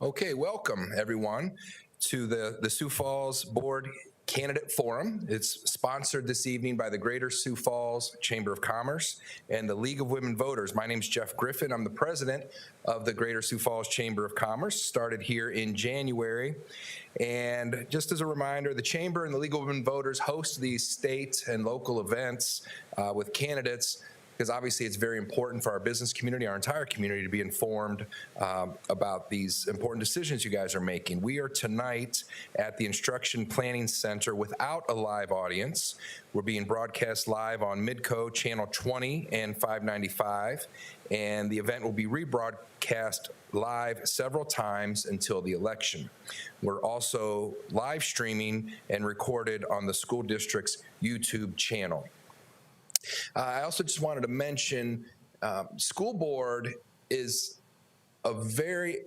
Okay, welcome everyone to the Sioux Falls Board Candidate Forum. It's sponsored this evening by the Greater Sioux Falls Chamber of Commerce and the League of Women Voters. My name is Jeff Griffin. I'm the president of the Greater Sioux Falls Chamber of Commerce, started here in January. And just as a reminder, the Chamber and the League of Women Voters host these state and local events with candidates, because obviously it's very important for our business community, our entire community, to be informed about these important decisions you guys are making. We are tonight at the Instruction Planning Center without a live audience. We're being broadcast live on Midco Channel 20 and 595, and the event will be rebroadcast live several times until the election. We're also live streaming and recorded on the school district's YouTube channel. I also just wanted to mention, school board is a very,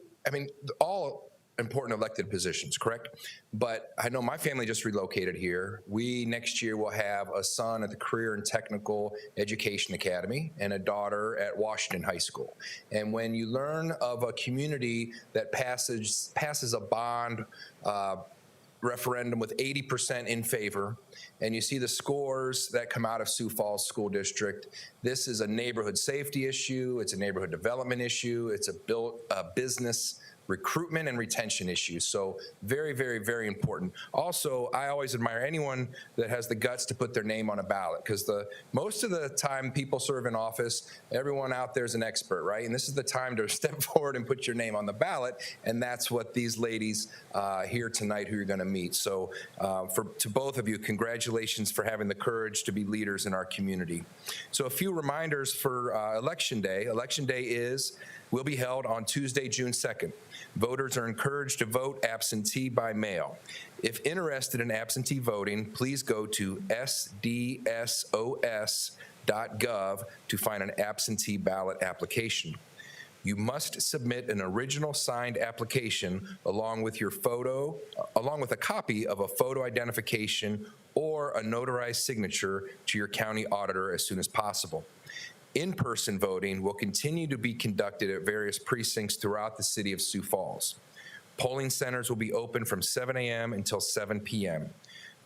all important elected positions, correct? But I know my family just relocated here. We next year will have a son at the Career and Technical Education Academy and a daughter at Washington High School. And when you learn of a community that passes a bond referendum with 80% in favor, and you see the scores that come out of Sioux Falls School District, this is a neighborhood safety issue, it's a neighborhood development issue, it's a business recruitment and retention issues. So very, very, very important. Also, I always admire anyone that has the guts to put their name on a ballot, because most of the time people serve in office, everyone out there is an expert, right? And this is the time to step forward and put your name on the ballot, and that's what these ladies here tonight who you're going to meet. So to both of you, congratulations for having the courage to be leaders in our community. So a few reminders for Election Day. Election Day will be held on Tuesday, June 2nd. Voters are encouraged to vote absentee by mail. If interested in absentee voting, please go to sdsos.gov to find an absentee ballot application. You must submit an original signed application along with a copy of a photo identification or a notarized signature to your county auditor as soon as possible. In-person voting will continue to be conducted at various precincts throughout the city of Sioux Falls. Polling centers will be open from 7 a.m. until 7 p.m.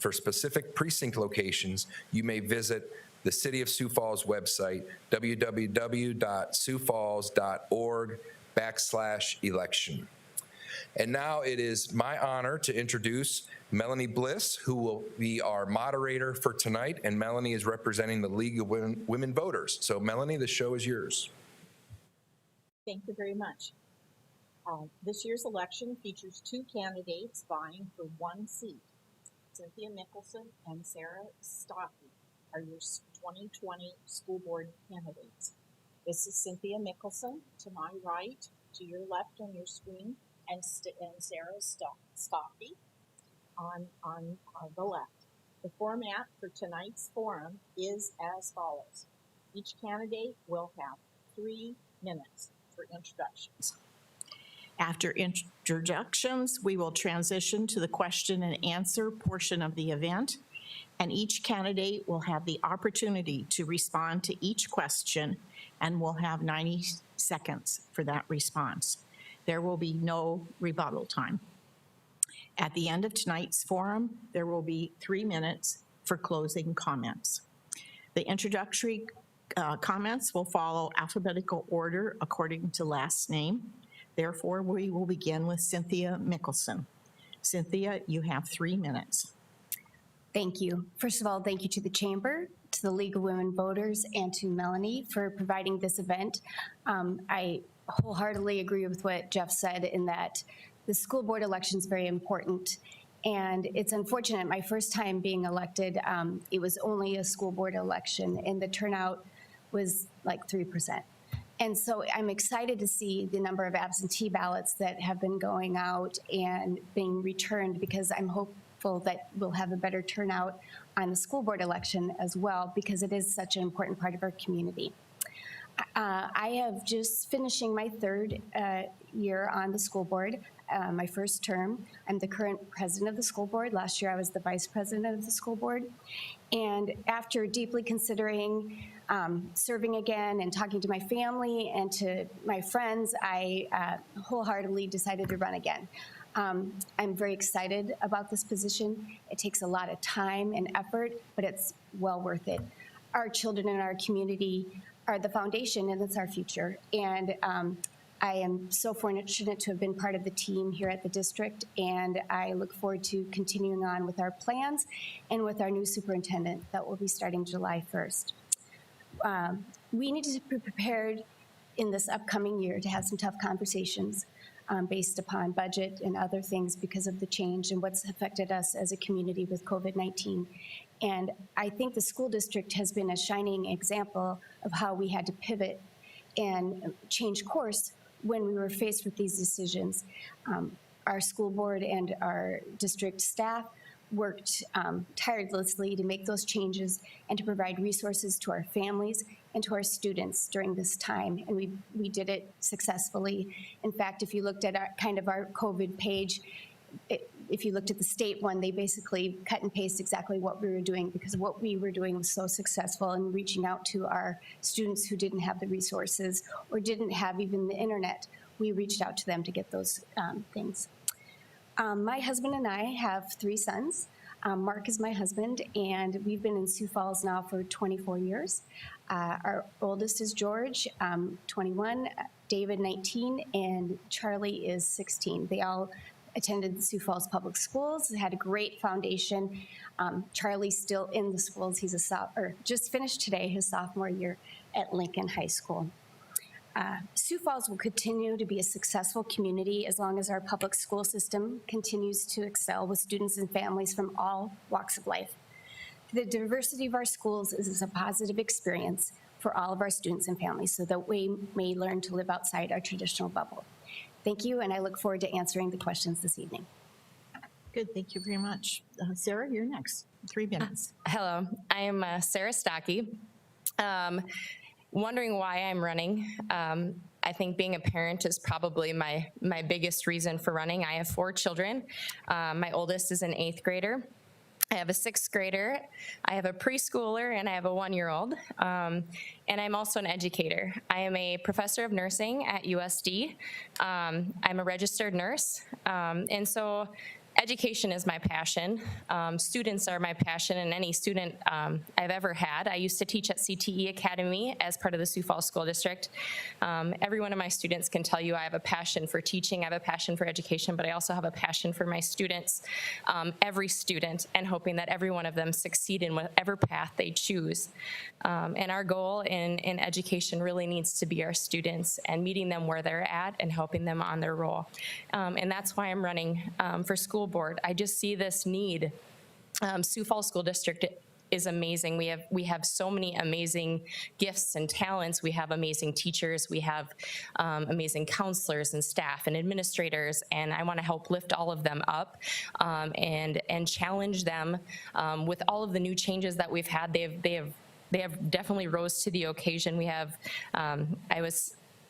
For specific precinct locations, you may visit the City of Sioux Falls website, www.siouxfalls.org/election. And now it is my honor to introduce Melanie Bliss, who will be our moderator for tonight, and Melanie is representing the League of Women Voters. So Melanie, the show is yours. Thank you very much. This year's election features two candidates vying for one seat. Cynthia Mickelson and Sarah Stokke are your 2020 school board candidates. This is Cynthia Mickelson to my right, to your left on your screen, and Sarah Stokke on the left. The format for tonight's forum is as follows. Each candidate will have 3 minutes for introductions. After introductions, we will transition to the question and answer portion of the event, and each candidate will have the opportunity to respond to each question and will have 90 seconds for that response. There will be no rebuttal time. At the end of tonight's forum, there will be 3 minutes for closing comments. The introductory comments will follow alphabetical order according to last name. Therefore, we will begin with Cynthia Mickelson. Cynthia, you have 3 minutes. Thank you. First of all, thank you to the Chamber, to the League of Women Voters, and to Melanie for providing this event. I wholeheartedly agree with what Jeff said in that the school board election is very important. And it's unfortunate, my first time being elected, it was only a school board election and the turnout was like 3%. And so I'm excited to see the number of absentee ballots that have been going out and being returned, because I'm hopeful that we'll have a better turnout on the school board election as well, because it is such an important part of our community. I have just finishing my 3rd year on the school board, my first term. I'm the current president of the school board. Last year I was the vice president of the school board. And after deeply considering serving again and talking to my family and to my friends, I wholeheartedly decided to run again. I'm very excited about this position. It takes a lot of time and effort, but it's well worth it. Our children in our community are the foundation, and it's our future. And I am so fortunate to have been part of the team here at the district, and I look forward to continuing on with our plans and with our new superintendent that will be starting July 1st. We need to be prepared in this upcoming year to have some tough conversations based upon budget and other things because of the change and what's affected us as a community with COVID-19. And I think the school district has been a shining example of how we had to pivot and change course when we were faced with these decisions. Our school board and our district staff worked tirelessly to make those changes and to provide resources to our families and to our students during this time, and we did it successfully. In fact, if you looked at our COVID page, if you looked at the state one, they basically cut and paste exactly what we were doing, because what we were doing was so successful in reaching out to our students who didn't have the resources or didn't have even the internet. We reached out to them to get those things. My husband and I have 3 sons. Mark is my husband, and we've been in Sioux Falls now for 24 years. Our oldest is George, 21, David, 19, and Charlie is 16. They all attended the Sioux Falls Public Schools, had a great foundation. Charlie's still in the schools. He's just finished today his sophomore year at Lincoln High School. Sioux Falls will continue to be a successful community as long as our public school system continues to excel with students and families from all walks of life. The diversity of our schools is a positive experience for all of our students and families so that we may learn to live outside our traditional bubble. Thank you, and I look forward to answering the questions this evening. Good, thank you very much. Sarah, you're next. 3 minutes. Hello, I am Sarah Stokke. Wondering why I'm running. I think being a parent is probably my biggest reason for running. I have 4 children. My oldest is an 8th grader. I have a 6th grader, I have a preschooler, and I have a 1-year-old. And I'm also an educator. I am a professor of nursing at USD. I'm a registered nurse. And so education is my passion. Students are my passion, and any student I've ever had. I used to teach at CTE Academy as part of the Sioux Falls School District. Every one of my students can tell you I have a passion for teaching, I have a passion for education, but I also have a passion for my students, every student, and hoping that every one of them succeed in whatever path they choose. And our goal in education really needs to be our students and meeting them where they're at and helping them on their role. And that's why I'm running for school board. I just see this need. Sioux Falls School District is amazing. We have so many amazing gifts and talents. We have amazing teachers. We have amazing counselors and staff and administrators, and I want to help lift all of them up and challenge them with all of the new changes that we've had. They have definitely rose to the occasion. We have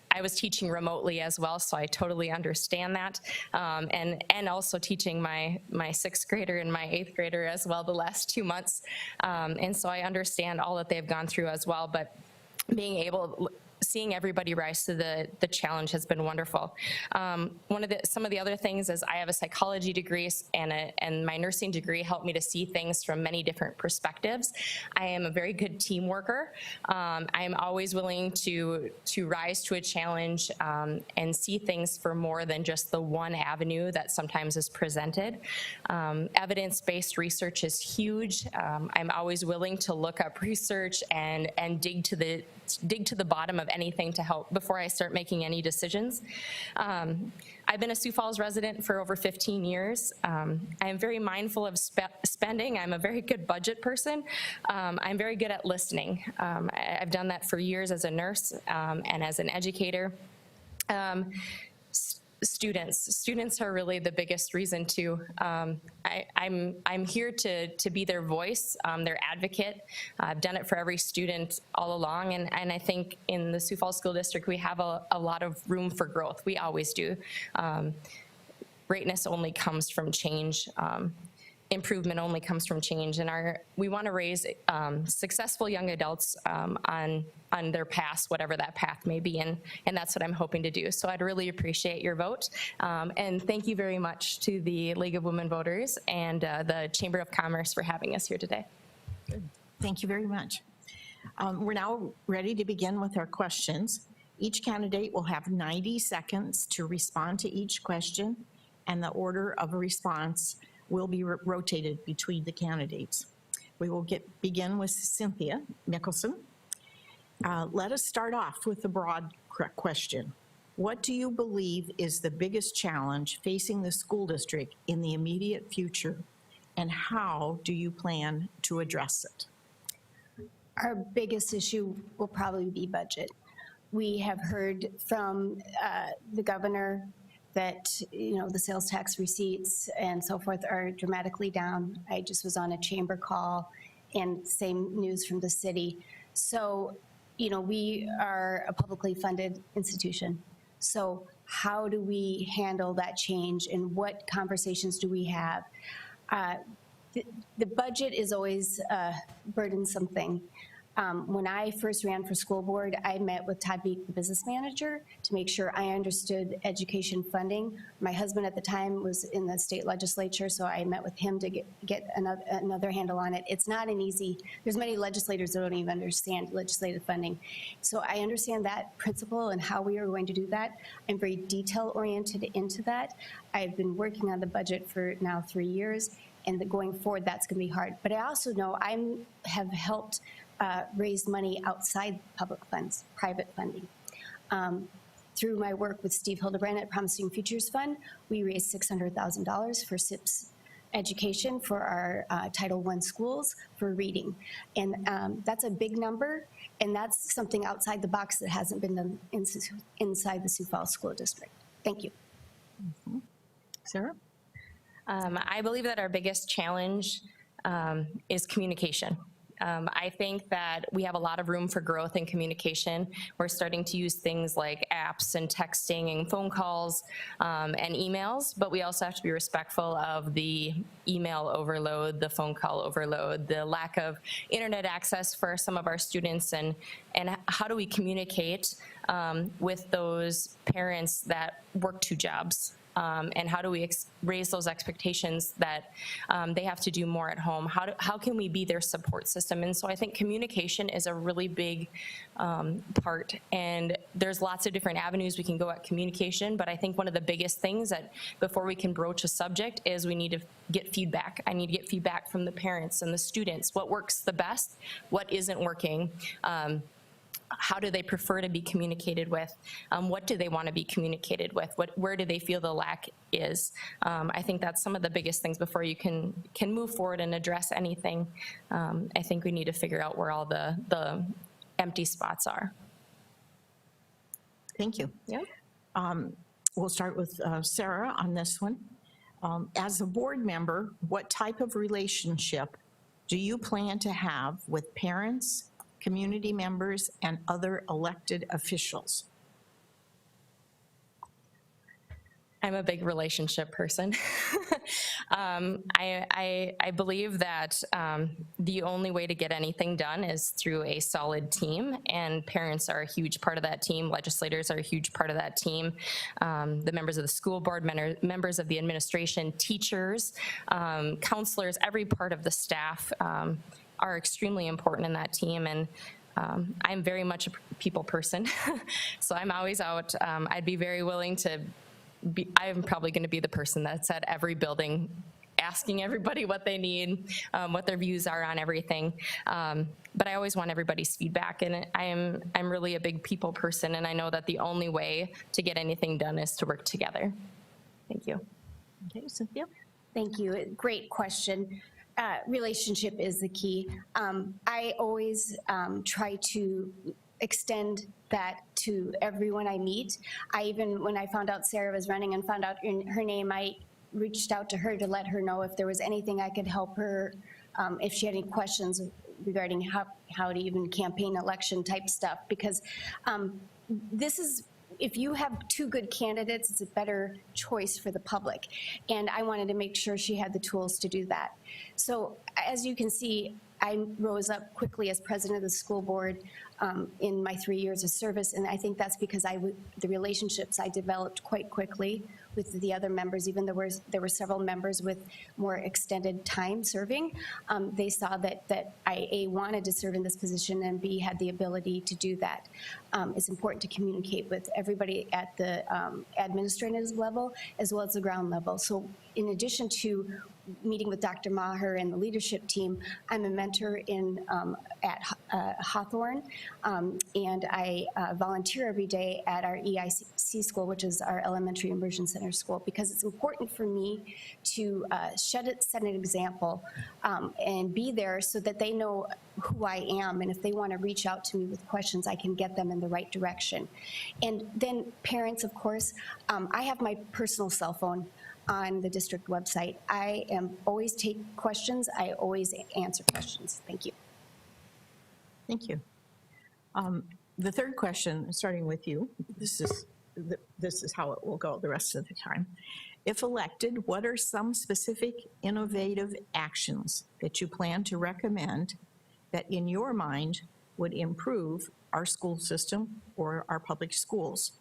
I was teaching remotely as well, so I totally understand that. And also teaching my 6th grader and my 8th grader as well the last 2 months. And so I understand all that they've gone through as well, but seeing everybody rise to the challenge has been wonderful. Some of the other things is I have a psychology degree and my nursing degree helped me to see things from many different perspectives. I am a very good team worker. I am always willing to rise to a challenge and see things for more than just the one avenue that sometimes is presented. Evidence-based research is huge. I'm always willing to look up research and dig to the bottom of anything to help before I start making any decisions. I've been a Sioux Falls resident for over 15 years. I am very mindful of spending. I'm a very good budget person. I'm very good at listening. I've done that for years as a nurse and as an educator. Students are really the biggest reason too. I'm here to be their voice, their advocate. I've done it for every student all along, and I think in the Sioux Falls School District we have a lot of room for growth. We always do. Greatness only comes from change. improvement only comes from change, and we want to raise successful young adults on their paths, whatever that path may be, and that's what I'm hoping to do. So I'd really appreciate your vote, and thank you very much to the League of Women Voters and the Chamber of Commerce for having us here today. Thank you very much. We're now ready to begin with our questions. Each candidate will have 90 seconds to respond to each question, and the order of a response will be rotated between the candidates. We will begin with Cynthia Mickelson. Let us start off with the broad question. What do you believe is the biggest challenge facing the school district in the immediate future, and how do you plan to address it? Our biggest issue will probably be budget. We have heard from the governor that, the sales tax receipts and so forth are dramatically down. I just was on a chamber call, and same news from the city. So, we are a publicly funded institution. So how do we handle that change, and what conversations do we have? The budget is always a burdensome thing. When I first ran for school board, I met with Todd Beek, the business manager, to make sure I understood education funding. My husband at the time was in the state legislature, so I met with him to get another handle on it. It's not an easy, there's many legislators that don't even understand legislative funding. So I understand that principle and how we are going to do that. I'm very detail-oriented into that. I've been working on the budget for now 3 years, and going forward, that's going to be hard. But I also know I have helped raise money outside public funds, private funding. Through my work with Steve Hildebrand at Promising Futures Fund, we raised $600,000 for SIPS education for our Title I schools for reading. And that's a big number, and that's something outside the box that hasn't been done inside the Sioux Falls School District. Thank you. Mm-hmm. Sarah? I believe that our biggest challenge is communication. I think that we have a lot of room for growth in communication. We're starting to use things like apps and texting and phone calls and emails, but we also have to be respectful of the email overload, the phone call overload, the lack of internet access for some of our students, and how do we communicate with those parents that work 2 jobs? And how do we raise those expectations that they have to do more at home? How can we be their support system? And so I think communication is a really big part. And there's lots of different avenues we can go at communication, but I think one of the biggest things that before we can broach a subject is we need to get feedback. I need to get feedback from the parents and the students. What works the best? What isn't working? How do they prefer to be communicated with? What do they want to be communicated with? Where do they feel the lack is? I think that's some of the biggest things before you can move forward and address anything. I think we need to figure out where all the empty spots are. Thank you. Yeah. We'll start with Sarah on this one. As a board member, what type of relationship do you plan to have with parents, community members, and other elected officials? I'm a big relationship person. I believe that the only way to get anything done is through a solid team, and parents are a huge part of that team. Legislators are a huge part of that team. The members of the school board, members of the administration, teachers, counselors, every part of the staff are extremely important in that team. And I'm very much a people person, so I'm always out. I'd be very willing to I'm probably going to be the person that's at every building asking everybody what they need, what their views are on everything. But I always want everybody's feedback, and I'm really a big people person, and I know that the only way to get anything done is to work together. Thank you. Okay, Cynthia? Thank you. Great question. Relationship is the key. I always try to extend that to everyone I meet. When I found out Sarah was running and found out her name, I reached out to her to let her know if there was anything I could help her, if she had any questions regarding how to even campaign election type stuff, because this is if you have two good candidates, it's a better choice for the public. And I wanted to make sure she had the tools to do that. So as you can see, I rose up quickly as president of the school board in my 3 years of service, and I think that's because the relationships I developed quite quickly with the other members, even though there were several members with more extended time serving. They saw that I, A, wanted to serve in this position, and B, had the ability to do that. It's important to communicate with everybody at the administrative level as well as the ground level. So in addition to meeting with Dr. Maher and the leadership team, I'm a mentor at Hawthorne, and I volunteer every day at our EIC school, which is our Elementary Immersion Center school, because it's important for me to set an example and be there so that they know who I am, and if they want to reach out to me with questions, I can get them in the right direction. And then parents, of course, I have my personal cell phone on the district website. I always take questions. I always answer questions. Thank you. Thank you. The third question, starting with you, this is how it will go the rest of the time. If elected, what are some specific innovative actions that you plan to recommend that in your mind would improve our school system or our public schools?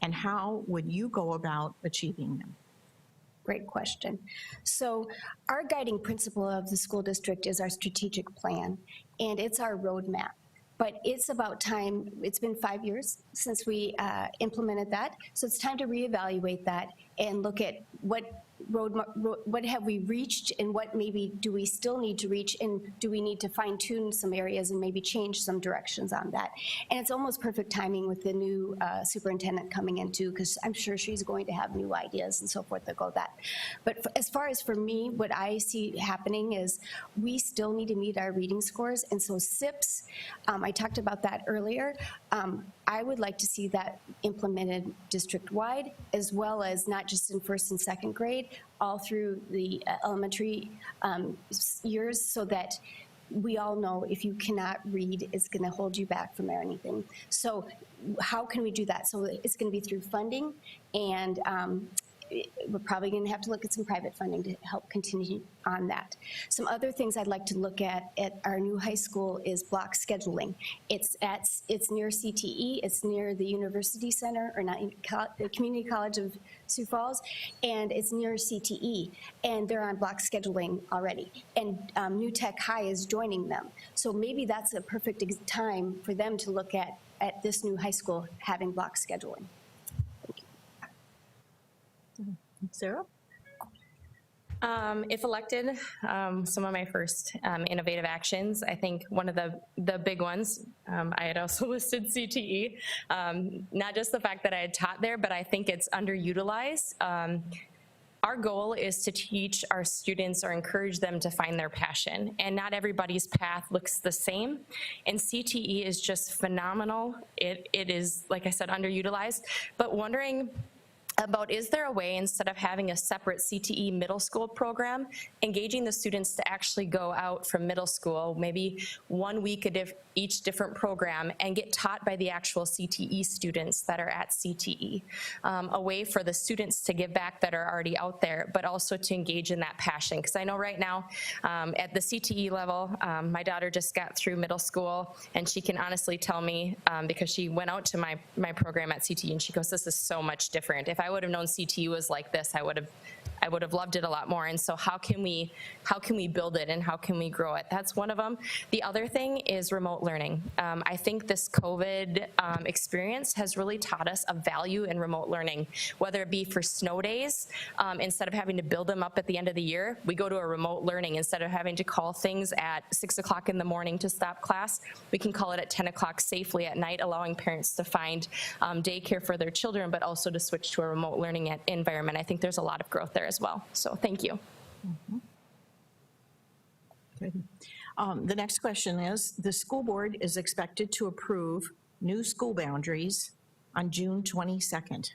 And how would you go about achieving them? Great question. So our guiding principle of the school district is our strategic plan, and it's our roadmap. But it's about time. It's been 5 years since we implemented that, so it's time to reevaluate that and look at what have we reached, and what maybe do we still need to reach, and do we need to fine tune some areas and maybe change some directions on that. And it's almost perfect timing with the new superintendent coming in too, because I'm sure she's going to have new ideas and so forth that go that. But as far as for me, what I see happening is we still need to meet our reading scores, and so SIPs, I talked about that earlier. I would like to see that implemented district-wide, as well as not just in first and second grade, all through the elementary years, so that we all know if you cannot read, it's going to hold you back from anything. So how can we do that? So it's going to be through funding, and we're probably going to have to look at some private funding to help continue on that. Some other things I'd like to look at our new high school is block scheduling. It's near CTE, it's near the University Center, or not, the Community College of Sioux Falls, and it's near CTE, and they're on block scheduling already. And New Tech High is joining them. So maybe that's a perfect time for them to look at this new high school having block scheduling. Sarah? If elected, some of my first innovative actions, I think one of the big ones, I had also listed CTE, not just the fact that I had taught there, but I think it's underutilized. Our goal is to teach our students or encourage them to find their passion, and not everybody's path looks the same, and CTE is just phenomenal. It is, like I said, underutilized, but wondering about, is there a way, instead of having a separate CTE middle school program, engaging the students to actually go out from middle school, maybe 1 week each different program, and get taught by the actual CTE students that are at CTE. A way for the students to give back that are already out there, but also to engage in that passion. Because I know right now at the CTE level, my daughter just got through middle school, and she can honestly tell me, because she went out to my program at CTE, and she goes, this is so much different. If I would have known CTE was like this, I would have loved it a lot more. And so how can we build it, and how can we grow it? That's one of them. The other thing is remote learning. I think this COVID experience has really taught us a value in remote learning, whether it be for snow days. Instead of having to build them up at the end of the year, we go to a remote learning. Instead of having to call things at 6 o'clock in the morning to stop class, we can call it at 10 o'clock safely at night, allowing parents to find daycare for their children, but also to switch to a remote learning environment. I think there's a lot of growth there as well. So thank you. Mm-hmm. Good. The next question is, the school board is expected to approve new school boundaries on June 22nd.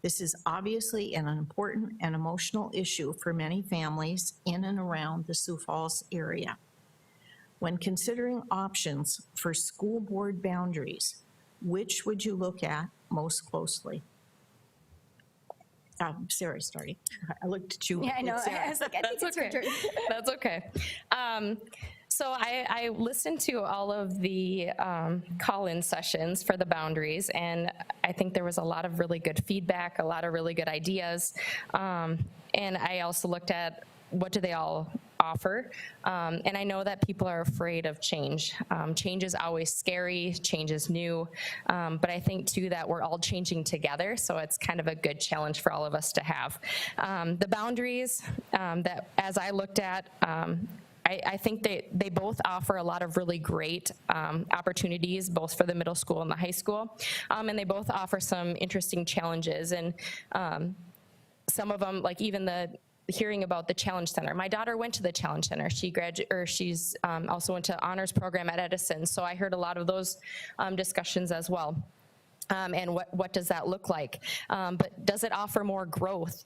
This is obviously an important and emotional issue for many families in and around the Sioux Falls area. When considering options for school board boundaries, which would you look at most closely? Sarah's starting. I looked at you. Yeah, I know. Sarah. I was like, I think it's her turn. That's okay. So I listened to all of the call-in sessions for the boundaries, and I think there was a lot of really good feedback, a lot of really good ideas. And I also looked at what do they all offer. And I know that people are afraid of change. Change is always scary, change is new, but I think too that we're all changing together, so it's kind of a good challenge for all of us to have. The boundaries that as I looked at, I think they both offer a lot of really great opportunities, both for the middle school and the high school, and they both offer some interesting challenges. And some of them, like even hearing about the Challenge Center. My daughter went to the Challenge Center. She's also went to honors program at Edison, so I heard a lot of those discussions as well. And what does that look like? But does it offer more growth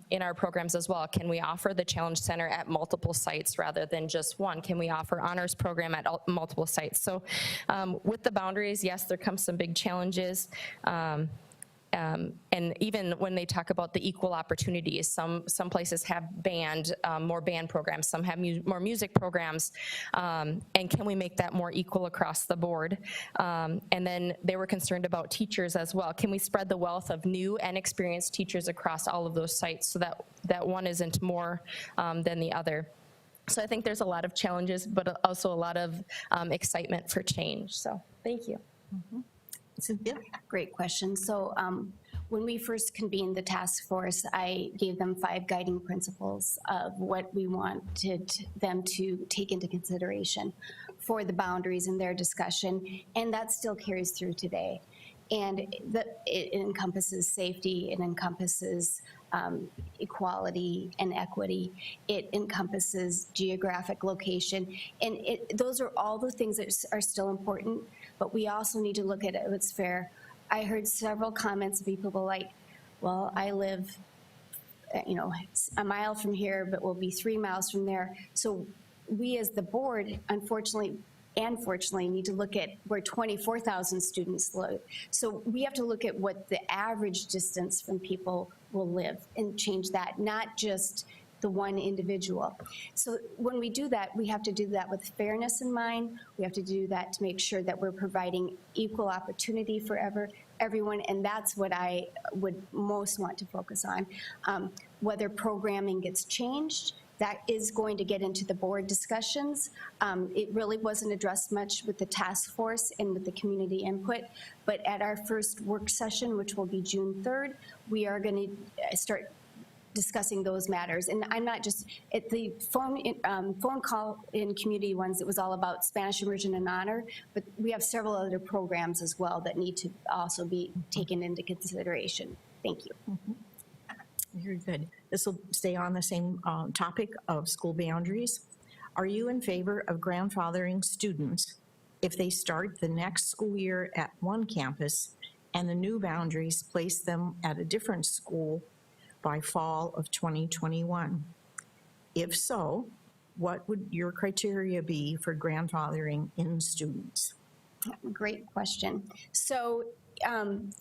in our programs as well? Can we offer the Challenge Center at multiple sites rather than just one? Can we offer honors program at multiple sites? So with the boundaries, yes, there comes some big challenges. And even when they talk about the equal opportunities, some places have more band programs, some have more music programs, and can we make that more equal across the board? And then they were concerned about teachers as well. Can we spread the wealth of new and experienced teachers across all of those sites so that one isn't more than the other? So I think there's a lot of challenges, but also a lot of excitement for change. So thank you. Mm-hmm. Cynthia? Great question. So when we first convened the task force, I gave them 5 guiding principles of what we wanted them to take into consideration for the boundaries in their discussion, and that still carries through today. And it encompasses safety, it encompasses equality and equity, it encompasses geographic location, and those are all the things that are still important, but we also need to look at it what's fair. I heard several comments of people like, well, I live, a mile from here, but we'll be 3 miles from there. So we as the board, unfortunately, and fortunately, need to look at where 24,000 students live. So we have to look at what the average distance from people will live and change that, not just the one individual. So when we do that, we have to do that with fairness in mind. We have to do that to make sure that we're providing equal opportunity for everyone, and that's what I would most want to focus on. Whether programming gets changed, that is going to get into the board discussions. It really wasn't addressed much with the task force and with the community input, but at our first work session, which will be June 3rd, we are going to start discussing those matters. And I'm not just, at the phone call in community ones, it was all about Spanish immersion and honor, but we have several other programs as well that need to also be taken into consideration. Thank you. Mm-hmm. Very good. This will stay on the same topic of school boundaries. Are you in favor of grandfathering students if they start the next school year at one campus and the new boundaries place them at a different school by fall of 2021? If so, what would your criteria be for grandfathering in students? Great question. So can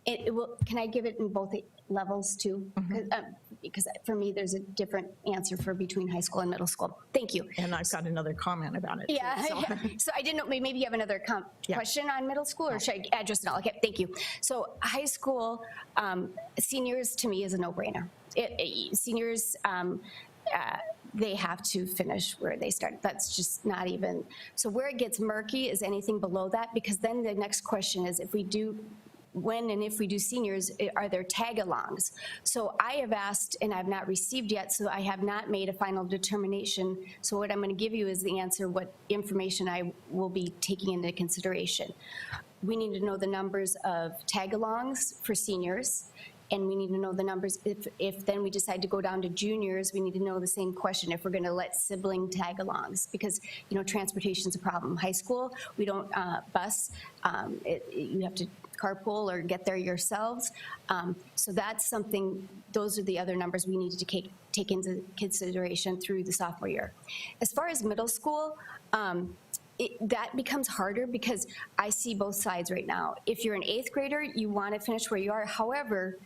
I give it in both levels too? Mm-hmm. Because for me, there's a different answer for between high school and middle school. Thank you. And I've got another comment about it. Yeah. Too, so. So I didn't know, maybe you have another question on middle school, or should I address it all? Okay, thank you. So high school, seniors to me is a no-brainer. Seniors, they have to finish where they started. That's just not even, so where it gets murky is anything below that, because then the next question is when and if we do seniors, are there tag-alongs? So I have asked, and I've not received yet, so I have not made a final determination. So what I'm going to give you is the answer, what information I will be taking into consideration. We need to know the numbers of tag-alongs for seniors, and we need to know the numbers, if then we decide to go down to juniors, we need to know the same question, if we're going to let sibling tag-alongs, because transportation is a problem. High school, we don't bus, you have to carpool or get there yourselves. So that's something, those are the other numbers we need to take into consideration through the sophomore year. As far as middle school, that becomes harder because I see both sides right now. If you're an 8th grader, you want to finish where you are. However,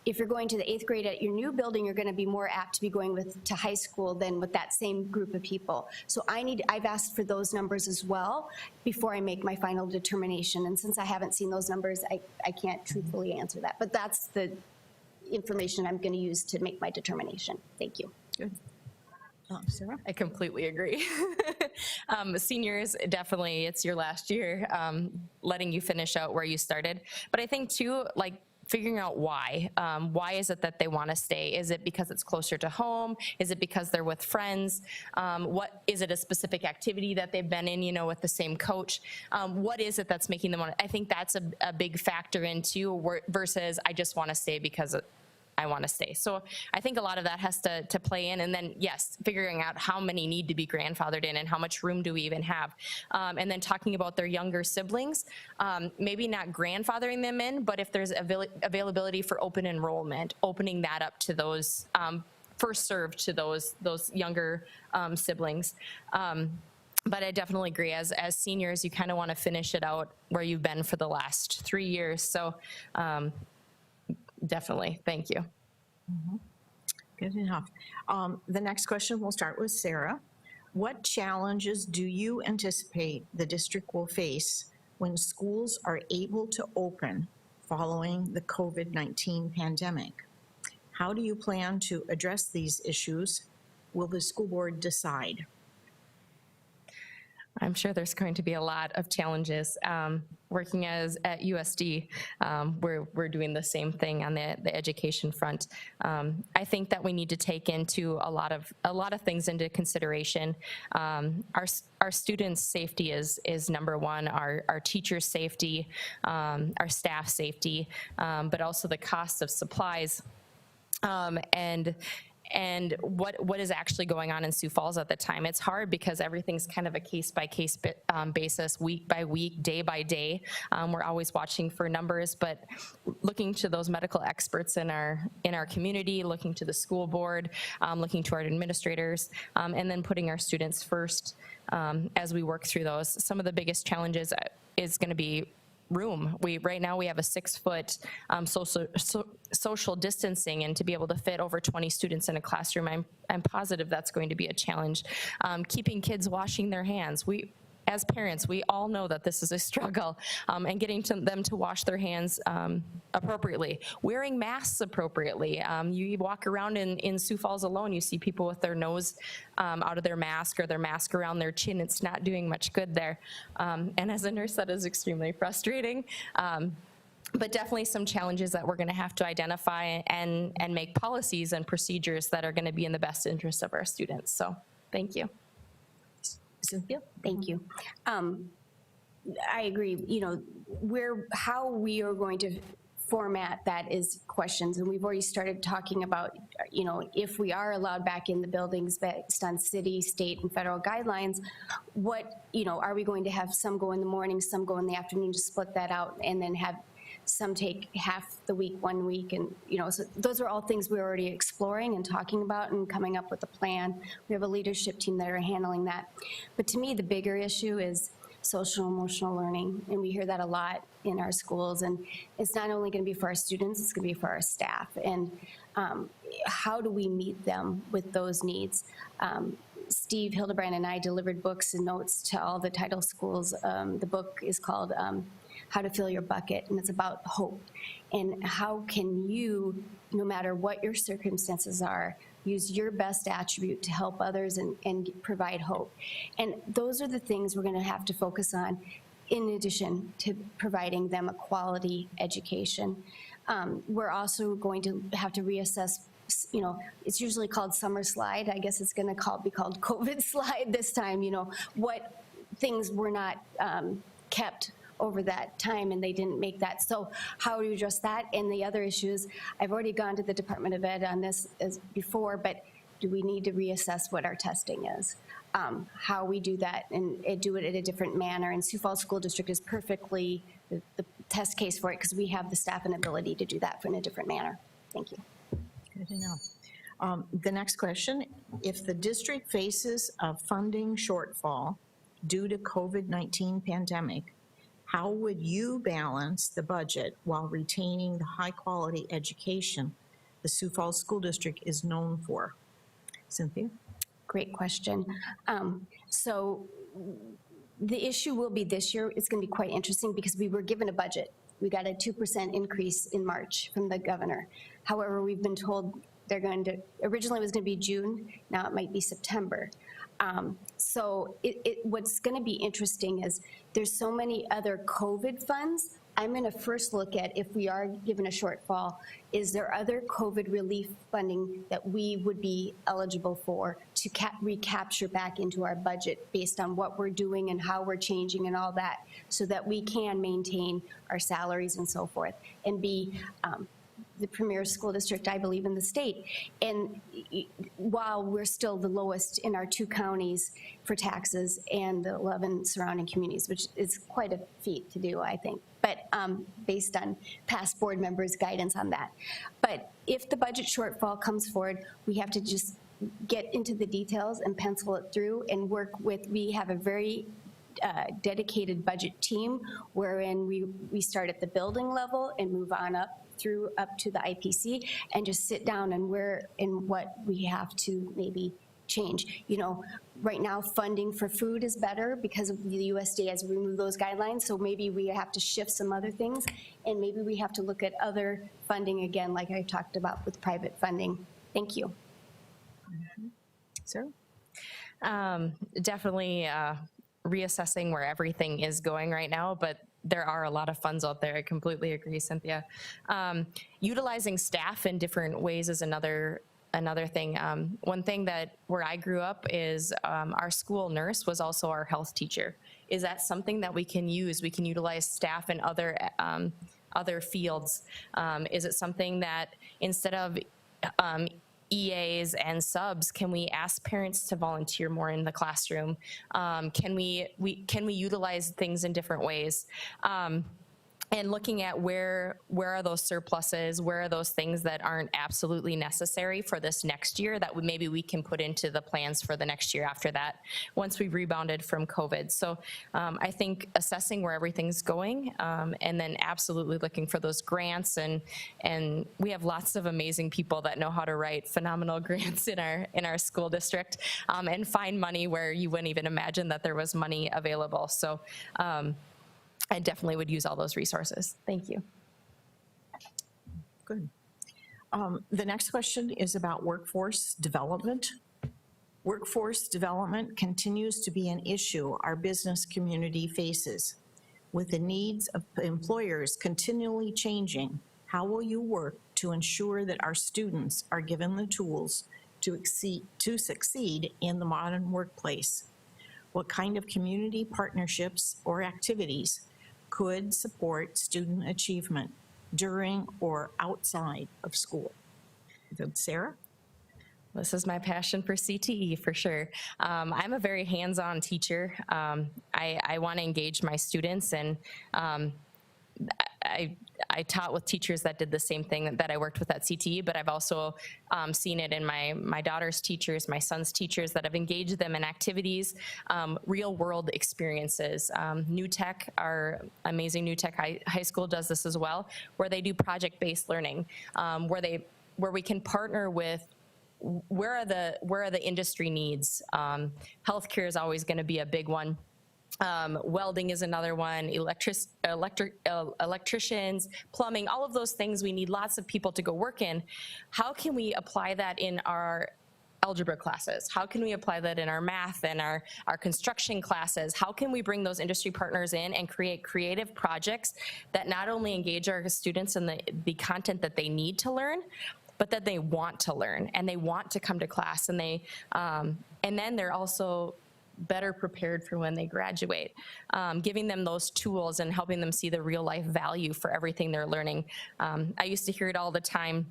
if you're going to the 8th grade at your new building, you're going to be more apt to be going to high school than with that same group of people. So I've asked for those numbers as well before I make my final determination. And since I haven't seen those numbers, I can't truthfully answer that. But that's the information I'm going to use to make my determination. Thank you. Good. Sarah? I completely agree. Seniors, definitely, it's your last year, letting you finish out where you started. But I think too, like, figuring out why. Why is it that they want to stay? Is it because it's closer to home? Is it because they're with friends? What is it, a specific activity that they've been in, you know, with the same coach? What is it that's making them want to? I think that's a big factor into versus I just want to stay because I want to stay. So I think a lot of that has to play in. And then, yes, figuring out how many need to be grandfathered in and how much room do we even have. And then talking about their younger siblings, maybe not grandfathering them in, but if there's availability for open enrollment, opening that up to those, first served to those younger siblings. But I definitely agree, as seniors, you kind of want to finish it out where you've been for the last 3 years. So definitely, thank you. Mm-hmm. Good enough. The next question, we'll start with Sarah. What challenges do you anticipate the district will face when schools are able to open following the COVID-19 pandemic? How do you plan to address these issues? Will the school board decide? I'm sure there's going to be a lot of challenges. Working at USD, we're doing the same thing on the education front. I think that we need to take into a lot of things into consideration. Our students' safety is number one. Our teachers' safety, our staff safety, but also the cost of supplies, and what is actually going on in Sioux Falls at the time. It's hard because everything's kind of a case-by-case basis, week by week, day by day. We're always watching for numbers, but looking to those medical experts in our community, looking to the school board, looking to our administrators, and then putting our students first as we work through those. Some of the biggest challenges is going to be room. Right now we have a 6-foot social distancing, and to be able to fit over 20 students in a classroom, I'm positive that's going to be a challenge. Keeping kids washing their hands. As parents, we all know that this is a struggle, and getting them to wash their hands appropriately, wearing masks appropriately. You walk around in Sioux Falls alone, you see people with their nose out of their mask or their mask around their chin. It's not doing much good there. And as a nurse, that is extremely frustrating. But definitely some challenges that we're going to have to identify and make policies and procedures that are going to be in the best interest of our students. So thank you. Cynthia? Thank you. I agree. You know, how we are going to format that is questions, and we've already started talking about, you know, if we are allowed back in the buildings based on city, state, and federal guidelines, what, you know, are we going to have some go in the morning, some go in the afternoon, to split that out, and then have some take half the week, 1 week, and, you know, so those are all things we're already exploring and talking about and coming up with a plan. We have a leadership team that are handling that. But to me, the bigger issue is social emotional learning, and we hear that a lot in our schools, and it's not only going to be for our students, it's going to be for our staff. And how do we meet them with those needs? Steve Hildebrand and I delivered books and notes to all the title schools. The book is called How to Fill Your Bucket, and it's about hope. And how can you, no matter what your circumstances are, use your best attribute to help others and provide hope. And those are the things we're going to have to focus on, in addition to providing them a quality education. We're also going to have to reassess, you know, it's usually called summer slide. I guess it's going to be called COVID slide this time. You know, what things were not kept over that time, and they didn't make that. So how do you address that? And the other issues, I've already gone to the Department of Ed on this as before, but do we need to reassess what our testing is? How we do that and do it in a different manner. And Sioux Falls School District is perfectly the test case for it, because we have the staff and ability to do that in a different manner. Thank you. Good enough. The next question, if the district faces a funding shortfall due to COVID-19 pandemic, how would you balance the budget while retaining the high-quality education the Sioux Falls School District is known for? Cynthia? Great question. So the issue will be this year, it's going to be quite interesting because we were given a budget. We got a 2% increase in March from the governor. However, we've been told they're going to, originally it was going to be June, now it might be September. So what's going to be interesting is there's so many other COVID funds. I'm going to first look at, if we are given a shortfall, is there other COVID relief funding that we would be eligible for to recapture back into our budget based on what we're doing and how we're changing and all that, so that we can maintain our salaries and so forth and be the premier school district, I believe, in the state. And while we're still the lowest in our 2 counties for taxes and the 11 surrounding communities, which is quite a feat to do, I think, but based on past board members' guidance on that. But if the budget shortfall comes forward, we have to just get into the details and pencil it through and work with, we have a very dedicated budget team wherein we start at the building level and move on up to the IPC and just sit down and where and what we have to maybe change. You know, right now funding for food is better because of the USDA has removed those guidelines, so maybe we have to shift some other things, and maybe we have to look at other funding again, like I talked about with private funding. Thank you. Sarah? Definitely reassessing where everything is going right now, but there are a lot of funds out there. I completely agree, Cynthia. Utilizing staff in different ways is another thing. One thing that where I grew up is our school nurse was also our health teacher. Is that something that we can use? We can utilize staff in other fields. Is it something that instead of EAs and subs, can we ask parents to volunteer more in the classroom? Can we utilize things in different ways? And looking at where are those surpluses, where are those things that aren't absolutely necessary for this next year that maybe we can put into the plans for the next year after that, once we've rebounded from COVID. So I think assessing where everything's going, and then absolutely looking for those grants, and we have lots of amazing people that know how to write phenomenal grants in our school district, and find money where you wouldn't even imagine that there was money available. So I definitely would use all those resources. Thank you. Good. The next question is about workforce development. Workforce development continues to be an issue our business community faces. With the needs of employers continually changing, how will you work to ensure that our students are given the tools to succeed in the modern workplace? What kind of community partnerships or activities could support student achievement during or outside of school? Sarah? This is my passion for CTE for sure. I'm a very hands-on teacher. I want to engage my students, and I taught with teachers that did the same thing that I worked with at CTE, but I've also seen it in my daughter's teachers, my son's teachers, that have engaged them in activities, real world experiences. New Tech, our amazing New Tech high school does this as well, where they do project-based learning, where we can partner with where are the industry needs. Healthcare is always going to be a big one. Welding is another one, electricians, plumbing, all of those things we need lots of people to go work in. How can we apply that in our algebra classes? How can we apply that in our math and our construction classes? How can we bring those industry partners in and create creative projects that not only engage our students in the content that they need to learn, but that they want to learn and they want to come to class, and then they're also better prepared for when they graduate, giving them those tools and helping them see the real life value for everything they're learning. I used to hear it all the time.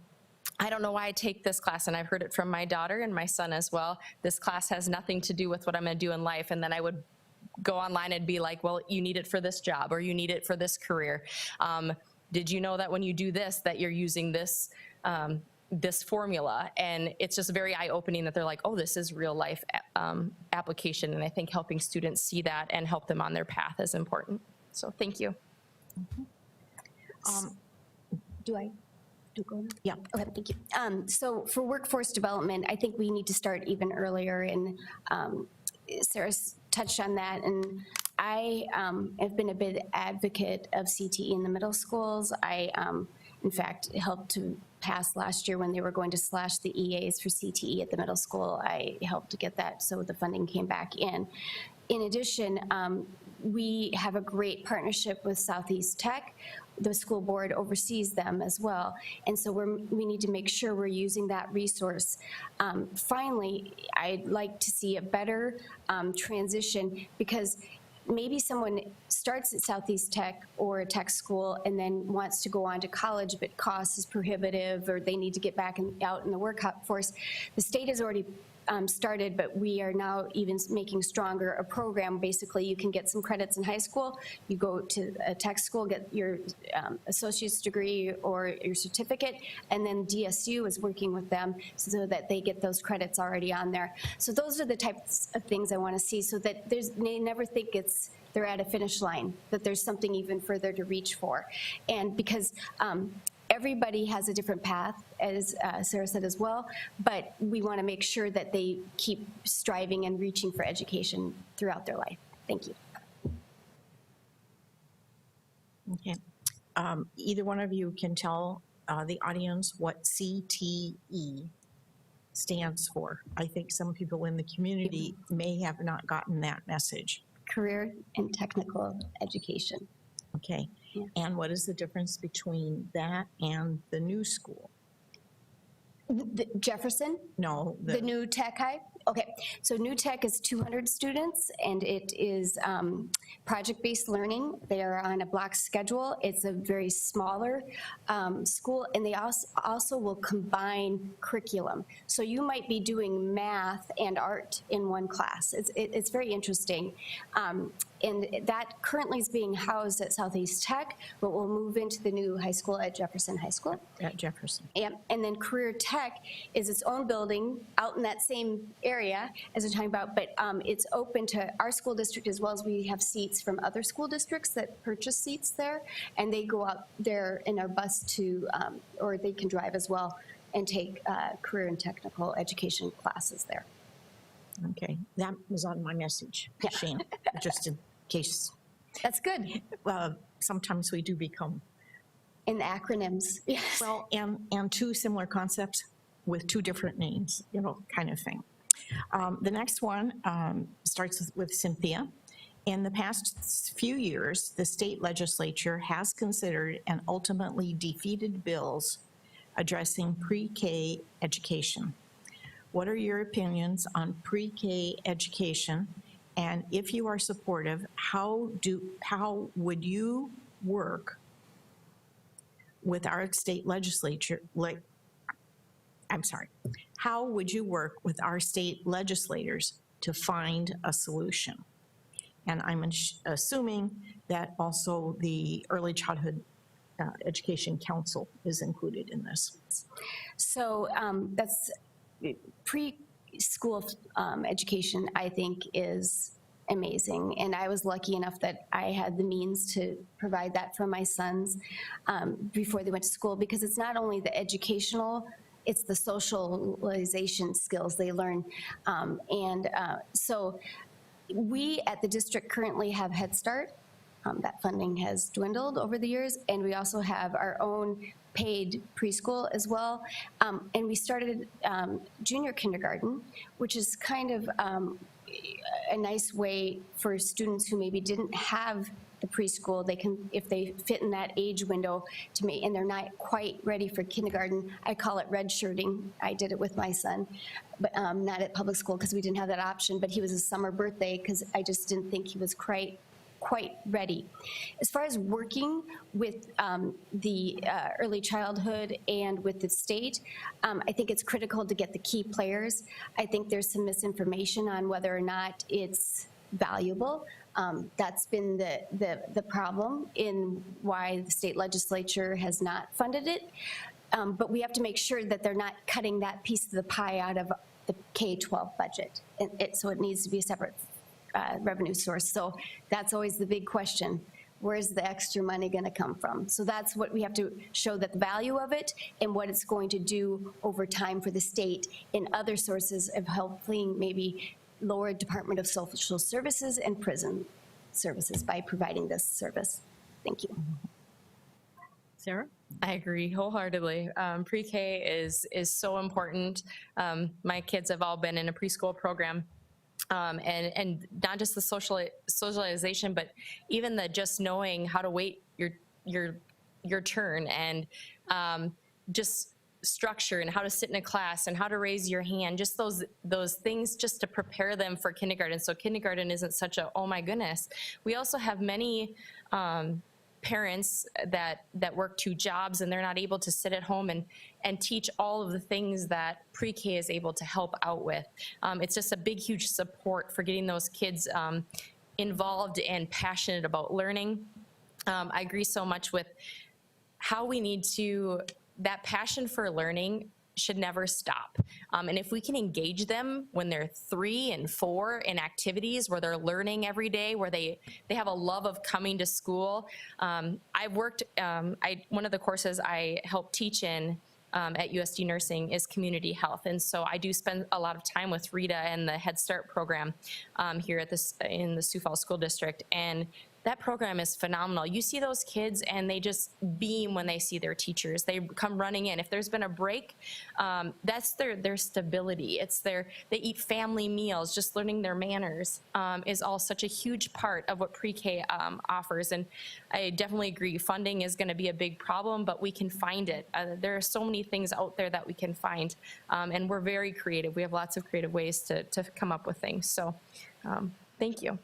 I don't know why I take this class, and I've heard it from my daughter and my son as well. This class has nothing to do with what I'm going to do in life. And then I would go online and be like, well, you need it for this job, or you need it for this career. Did you know that when you do this, that you're using this this formula, and it's just very eye-opening that they're like, oh, this is real life application, and I think helping students see that and help them on their path is important. So thank you. Do I? Go now? Yeah. Okay, thank you. So for workforce development, I think we need to start even earlier, and Sarah's touched on that, and I have been a big advocate of CTE in the middle schools. I, in fact, helped to pass last year when they were going to slash the EAs for CTE at the middle school. I helped to get that so the funding came back in. In addition, we have a great partnership with Southeast Tech. The school board oversees them as well. And so we need to make sure we're using that resource. Finally, I'd like to see a better transition, because maybe someone starts at Southeast Tech or a tech school and then wants to go on to college, but cost is prohibitive, or they need to get back out in the workforce. The state has already started, but we are now even making stronger a program. Basically, you can get some credits in high school, you go to a tech school, get your associate's degree or your certificate, and then DSU is working with them so that they get those credits already on there. So those are the types of things I want to see, so that they never think they're at a finish line, that there's something even further to reach for. And because everybody has a different path, as Sarah said as well, but we want to make sure that they keep striving and reaching for education throughout their life. Thank you. Okay. Either one of you can tell the audience what CTE stands for. I think some people in the community may have not gotten that message. Career and technical education. Okay. Yeah. And what is the difference between that and the new school? The Jefferson, No, the new tech high? Okay, so new tech is 200 students, and it is project-based learning. They are on a block schedule. It's a very smaller school, and they also will combine curriculum. So you might be doing math and art in one class. It's very interesting. And that currently is being housed at Southeast Tech, but will move into the new high school at Jefferson High School. at Jefferson. And then Career Tech is its own building out in that same area as we're talking about, but it's open to our school district, as well as we have seats from other school districts that purchase seats there, and they go out there in our bus to, or they can drive as well, and take career and technical education classes there. Okay, that was on my message, Yeah. Shane, just in case. That's good. Sometimes we do become, In the acronyms, yes. well, and two similar concepts with two different names, kind of thing. The next one starts with Cynthia. In the past few years, the state legislature has considered and ultimately defeated bills addressing pre-K education. What are your opinions on pre-K education? And if you are supportive, how would you work with our state legislature, how would you work with our state legislators to find a solution? And I'm assuming that also the Early Childhood Education Council is included in this. So that's preschool education, I think, is amazing. And I was lucky enough that I had the means to provide that for my sons before they went to school, because it's not only the educational, it's the socialization skills they learn. So we at the district currently have Head Start. That funding has dwindled over the years, and we also have our own paid preschool as well. And we started junior kindergarten, which is kind of a nice way for students who maybe didn't have the preschool. They can, if they fit in that age window, and they're not quite ready for kindergarten. I call it red shirting. I did it with my son, but not at public school because we didn't have that option. But he was a summer birthday because I just didn't think he was quite ready. As far as working with the early childhood and with the state, I think it's critical to get the key players. I think there's some misinformation on whether or not it's valuable. That's been the problem in why the state legislature has not funded it. But we have to make sure that they're not cutting that piece of the pie out of the K-12 budget. So it needs to be a separate revenue source. So that's always the big question. Where's the extra money going to come from? So that's what we have to show, that the value of it and what it's going to do over time for the state in other sources of helping maybe lower Department of Social Services and prison services by providing this service. Thank you. Sarah? I agree wholeheartedly. Pre-K is so important. My kids have all been in a preschool program. And not just the socialization, but even the just knowing how to wait your turn, and just structure and how to sit in a class and how to raise your hand, just those things just to prepare them for kindergarten. So kindergarten isn't such a, oh my goodness. We also have many parents that work 2 jobs, and they're not able to sit at home and teach all of the things that pre-K is able to help out with. It's just a big, huge support for getting those kids involved and passionate about learning. I agree so much with how we need to, that passion for learning should never stop. And if we can engage them when they're 3 and 4 in activities where they're learning every day, where they have a love of coming to school. I've worked, one of the courses I help teach in at USD Nursing is community health. And so I do spend a lot of time with Rita and the Head Start program here at in the Sioux Falls School District. And that program is phenomenal. You see those kids and they just beam when they see their teachers. They come running in. If there's been a break, that's their stability. It's they eat family meals. Just learning their manners is all such a huge part of what pre-K offers. And I definitely agree, funding is gonna be a big problem, but we can find it. There are so many things out there that we can find. And we're very creative. We have lots of creative ways to come up with things. So thank you.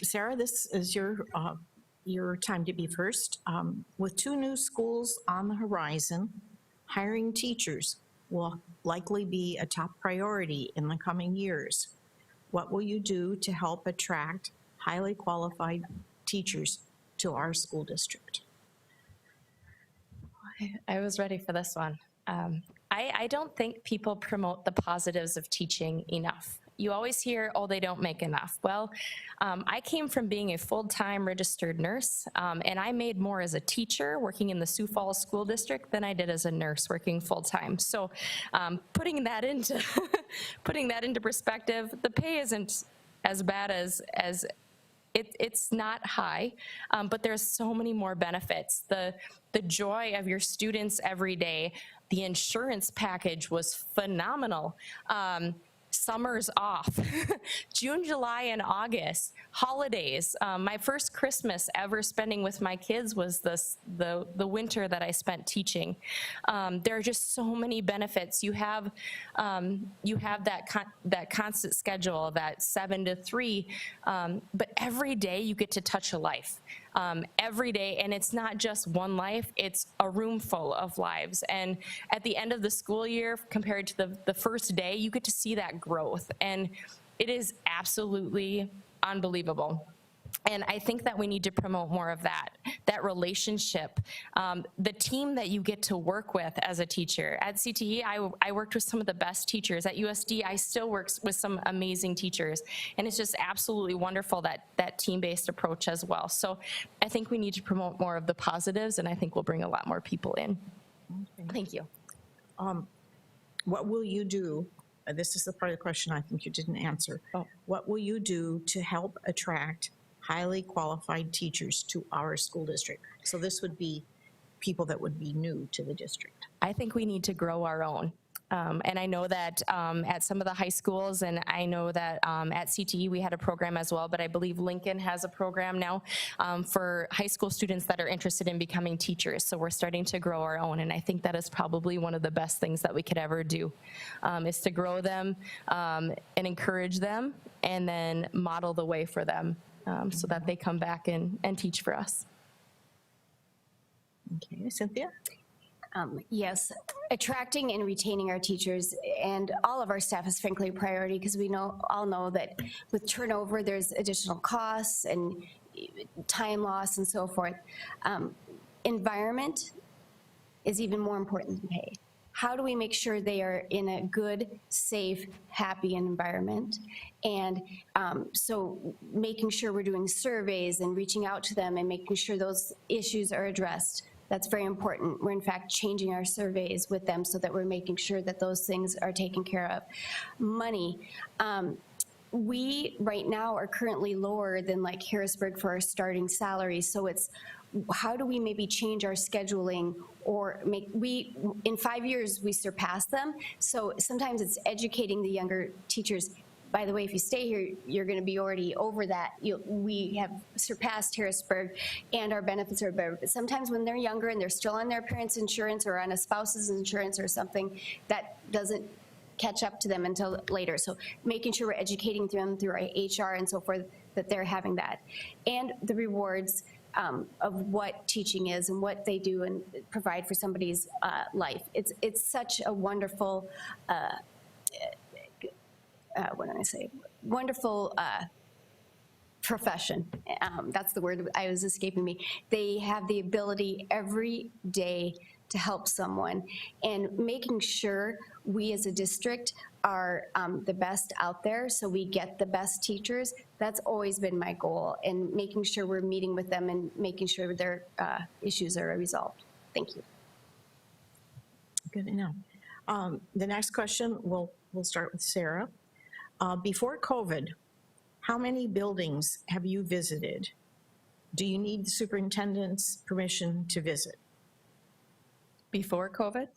Sarah, this is your time to be first. With 2 new schools on the horizon, hiring teachers will likely be a top priority in the coming years. What will you do to help attract highly qualified teachers to our school district? I was ready for this one. I don't think people promote the positives of teaching enough. You always hear, oh, they don't make enough. Well, I came from being a full-time registered nurse, and I made more as a teacher working in the Sioux Falls School District than I did as a nurse working full-time. So putting that into perspective, the pay isn't as bad as it's not high, but there's so many more benefits. The joy of your students every day. The insurance package was phenomenal. Summers off, June, July, and August, holidays. My first Christmas ever spending with my kids was the winter that I spent teaching. There are just so many benefits. You have that constant schedule, that 7 to 3, but every day you get to touch a life. Every day, and it's not just one life, it's a room full of lives. And at the end of the school year, compared to the first day, you get to see that growth, and it is absolutely unbelievable. And I think that we need to promote more of that relationship, the team that you get to work with as a teacher. At CTE, I worked with some of the best teachers. At USD, I still work with some amazing teachers. And it's just absolutely wonderful, that team-based approach as well. So I think we need to promote more of the positives, and I think we'll bring a lot more people in. Okay. Thank you. What will you do? This is the part of the question I think you didn't answer. Oh. What will you do to help attract highly qualified teachers to our school district? So this would be people that would be new to the district. I think we need to grow our own. And I know that at some of the high schools, and I know that at CTE we had a program as well, but I believe Lincoln has a program now for high school students that are interested in becoming teachers. So we're starting to grow our own, and I think that is probably one of the best things that we could ever do, is to grow them and encourage them, and then model the way for them so that they come back and teach for us. Okay, Cynthia? Yes, attracting and retaining our teachers and all of our staff is frankly a priority, because we all know that with turnover, there's additional costs, and time loss and so forth. Environment is even more important than pay. How do we make sure they are in a good, safe, happy environment? And so making sure we're doing surveys and reaching out to them and making sure those issues are addressed. That's very important. We're in fact changing our surveys with them so that we're making sure that those things are taken care of. Money. We right now are currently lower than like Harrisburg for our starting salaries. So it's how do we maybe change our scheduling or in 5 years we surpass them. So sometimes it's educating the younger teachers. By the way, if you stay here, you're going to be already over that. We have surpassed Harrisburg, and our benefits are better. But sometimes when they're younger and they're still on their parents' insurance or on a spouse's insurance or something, that doesn't catch up to them until later. So making sure we're educating them through our HR and so forth, that they're having that. And the rewards of what teaching is and what they do and provide for somebody's life. It's such a wonderful, wonderful profession. That's the word I was escaping me. They have the ability every day to help someone, and making sure we as a district are the best out there so we get the best teachers. That's always been my goal, and making sure we're meeting with them and making sure their issues are resolved. Thank you. Good to know. The next question, we'll start with Sarah. Before COVID, how many buildings have you visited? Do you need the superintendent's permission to visit? Before COVID?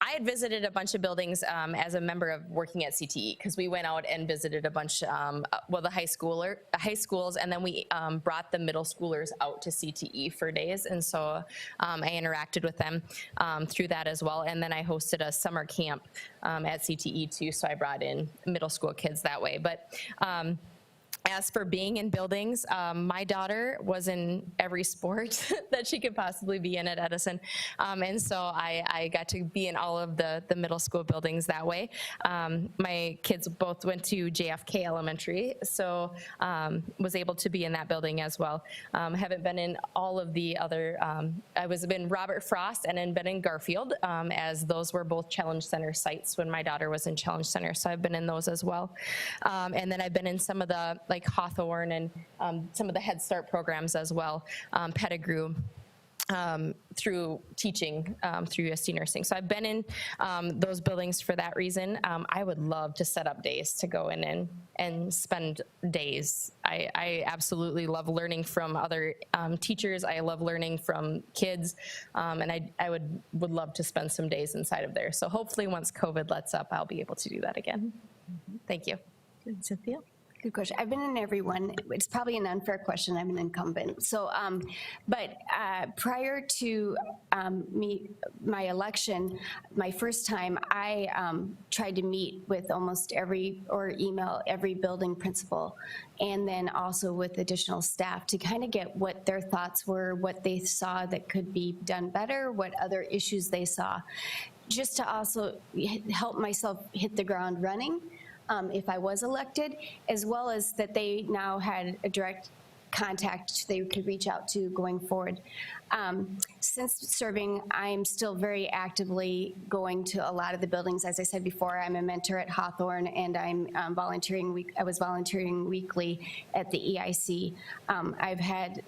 I had visited a bunch of buildings as a member of working at CTE, because we went out and visited a bunch, the high schools, and then we brought the middle schoolers out to CTE for days, and so I interacted with them through that as well. And then I hosted a summer camp at CTE too, so I brought in middle school kids that way. But as for being in buildings, my daughter was in every sport that she could possibly be in at Edison. And so I got to be in all of the middle school buildings that way. My kids both went to JFK Elementary, so was able to be in that building as well. Haven't been in all of the other, I was in Robert Frost and then been in Garfield, as those were both Challenge Center sites when my daughter was in Challenge Center, so I've been in those as well. And then I've been in some of the, like Hawthorne and some of the Head Start programs as well, Pettigrew, through teaching through USD nursing. So I've been in those buildings for that reason. I would love to set up days to go in and spend days. I absolutely love learning from other teachers. I love learning from kids, and I would love to spend some days inside of there. So hopefully once COVID lets up, I'll be able to do that again. Thank you. Good. Cynthia? Good question. I've been in every one. It's probably an unfair question. I'm an incumbent. So, but prior to my election, my first time, I tried to meet with almost email every building principal, and then also with additional staff to kind of get what their thoughts were, what they saw that could be done better, what other issues they saw, just to also help myself hit the ground running. If I was elected, as well as that they now had a direct contact they could reach out to going forward. Since serving, I'm still very actively going to a lot of the buildings. As I said before, I'm a mentor at Hawthorne, and I'm volunteering. I was volunteering weekly at the EIC. I've had